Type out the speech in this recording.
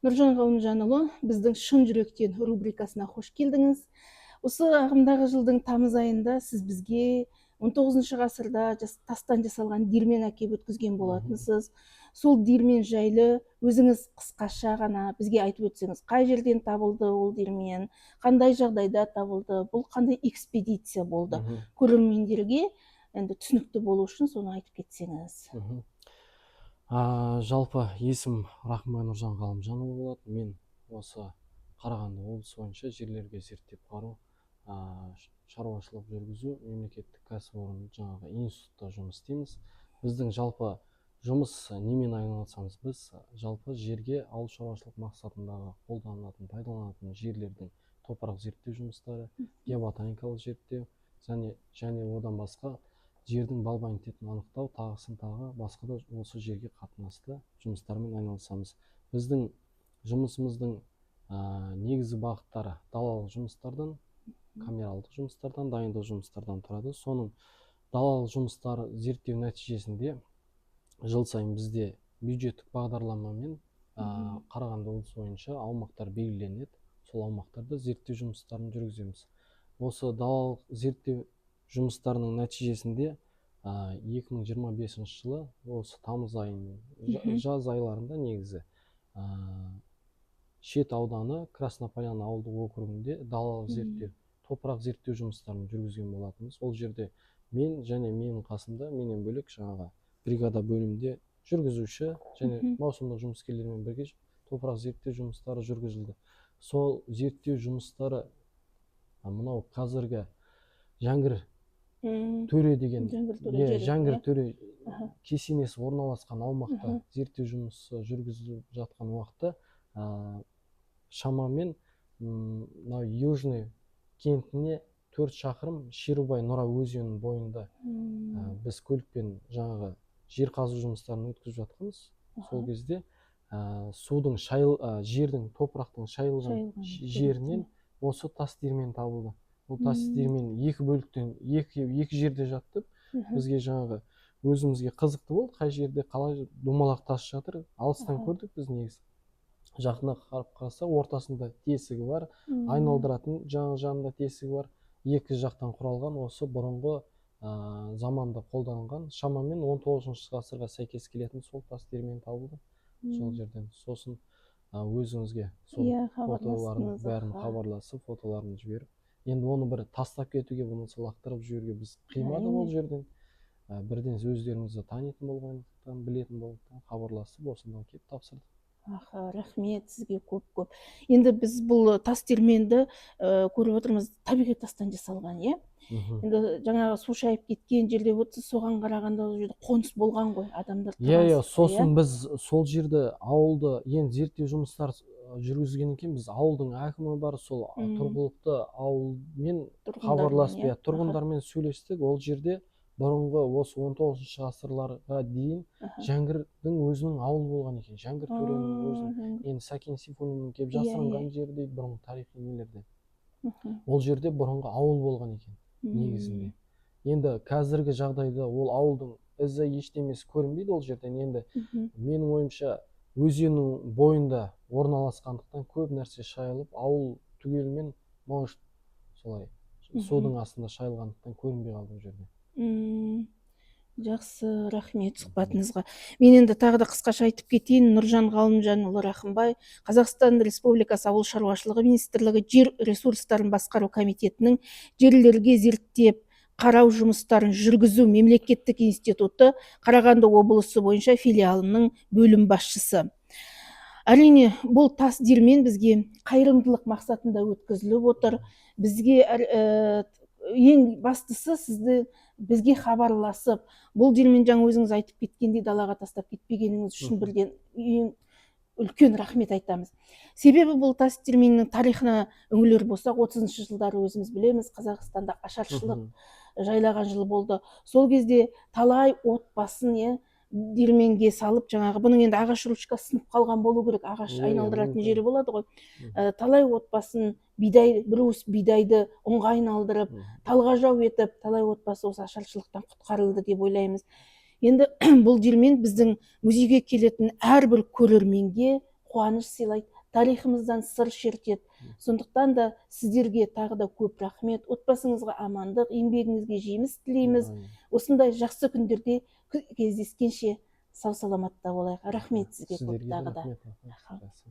Нұржан Ғалымжанұлы, біздің шын жүректен рубрикасына қош келдіңіз. Осы ағымдағы жылдың тамыз айында сіз бізге 19 ғасырда тастан жасалған диірмен әкеп өткізген болатынсыз. Сол диірмен жайлы өзіңіз қысқаша ғана бізге айтып өтсеңіз, қай жерден табылды ол диірмен, қандай жағдайда табылды, бұл қандай экспедиция болды, көрермендерге енді түсінікті болу үшін соны айтып кетсеңіз. Жалпы есім Рахымбай Нұржан Ғалымжанұлы болады. Мен осы Қарағанды облысы бойынша жерлерге зерттеп қару, шаруашылық жүргізу, мемлекеттік кәсіпорын жаңағы институтта жұмыс істейміз. Біздің жалпы жұмыс немен айналысамыз? Біз жалпы жерге ауыл шаруашылық мақсатындағы қолданылатын, пайдаланатын жерлердің топырақ зерттеу жұмыстары, геоботаникалық зерттеу және одан басқа жердің балбанитетін анықтау, тағысын тағы басқа да осы жерге қатынасты жұмыстармен айналысамыз. Біздің жұмысымыздың негізгі бағыттары далалық жұмыстардан, камералдық жұмыстардан, дайындық жұмыстардан тұрады. Соның далалық жұмыстары зерттеу нәтижесінде жыл сайын бізде бюджеттік бағдарламамен Қарағанды облысы бойынша аумақтар белгіленеді. Сол аумақтарда зерттеу жұмыстарын жүргіземіз. Осы далалық зерттеу жұмыстарының нәтижесінде 2025 жылы осы тамыз айының жаз айларында негізі Шет ауданы Краснополян ауылдық округінде далалық зерттеу, топырақ зерттеу жұмыстарын жүргізген болатынбыз. Ол жерде мен және менің қасымда менен бөлек жаңағы бригада бөлімде жүргізуші және маусымдық жұмыскерлермен бірге топырақ зерттеу жұмыстары жүргізілді. Сол зерттеу жұмыстары мынау қазіргі Жәңгір төре деген Жәңгір төре кесенесі орналасқан аумақта зерттеу жұмысы жүргізіліп жатқан уақытта шамамен Южный кентіне 4 шақырым Шерубай Нұра өзенінің бойында біз көлікпен жаңағы жер қазу жұмыстарын өткізіп жатқанбыз. Сол кезде судың жердің топырақтың шайылған жерінен осы тас диірмен табылды. Бұл тас диірмен екі бөліктен екі жерде жатып, бізге жаңағы өзімізге қызықты болды, қай жерде қалай домалақ тас жатыр, алыстан көрдік біз негізі. Жақына қарап қараса, ортасында тесігі бар, айналдыратын жанында тесігі бар, екі жақтан құралған осы бұрынғы заманда қолданылған, шамамен 19 ғасырға сәйкес келетін сол тас диірмен табылды сол жерден. Сосын өзіңізге фотоларын бәрін хабарласып, фотоларын жіберіп, енді оны бір тастап кетуге, бұны лақтырып жіберуге біз қимадық ол жерден. Бірден өздеріңізді танитын болғандықтан, білетін болғандықтан хабарласып, осында келіп тапсырдық. Рахмет сізге көп. Енді біз бұл тас диірменді көріп отырмыз, табиғи тастан жасалған, иә? Енді жаңағы су шайып кеткен жерде өтсіз, соған қарағанда ол жерде қоныс болған ғой, адамдар тұрған. Сосын біз сол жерді ауылды енді зерттеу жұмыстар жүргізгеннен кейін біз ауылдың әкімі бар, сол тұрғылықты ауылмен хабарласып, тұрғындармен сөйлестік. Ол жерде бұрынғы осы 19 ғасырларға дейін Жәңгірдің өзінің ауылы болған екен. Жәңгір төренің өзінің, енді Сәкен Сейфуллиннің келіп жасырынған жері дейді бұрынғы тарихи нелерде. Ол жерде бұрынғы ауыл болған екен негізінде. Енді қазіргі жағдайда ол ауылдың ізі ештемесі көрінбейді ол жерден. Енді менің ойымша өзеннің бойында орналасқандықтан көп нәрсе шайылып, ауыл түгелімен может солай судың астында шайылғандықтан көрінбей қалды ол жерде. Жақсы, рахмет сұхбатыңызға. Мен енді тағы да қысқаша айтып кетейін. Нұржан Ғалымжанұлы Рахымбай, Қазақстан Республикасы Ауыл шаруашылығы министрлігі жер ресурстарын басқару комитетінің жерлерге зерттеп қарау жұмыстарын жүргізу мемлекеттік институты Қарағанды облысы бойынша филиалының бөлім басшысы. Әрине, бұл тас диірмен бізге қайырымдылық мақсатында өткізіліп отыр. Бізге ең бастысы бізге хабарласып, бұл диірмен жаңа өзіңіз айтып кеткендей далаға тастап кетпегеніңіз үшін бірден ең үлкен рахмет айтамыз. Себебі бұл тас диірменнің тарихына үңілер болсақ, 30-шы жылдары өзіміз білеміз, Қазақстанда ашаршылық жайлаған жыл болды. Сол кезде талай отбасын диірменге салып, жаңағы бұның енді ағаш ручкасы сынып қалған болу керек, ағаш айналдыратын жері болады ғой. Талай отбасын бір уыс бидайды ұнға айналдырып, талғажау етіп, талай отбасы осы ашаршылықтан құтқарылды деп ойлаймыз. Енді бұл диірмен біздің музейге келетін әрбір көрерменге қуаныш сыйлайды, тарихымыздан сыр шертеді. Сондықтан да сіздерге тағы да көп рахмет. Отбасыңызға амандық, еңбегіңізге жеміс тілейміз. Осындай жақсы күндерде кездескенше сау саламатта болайық. Рахмет сізге көп Сіздерге де тағы да. рахмет.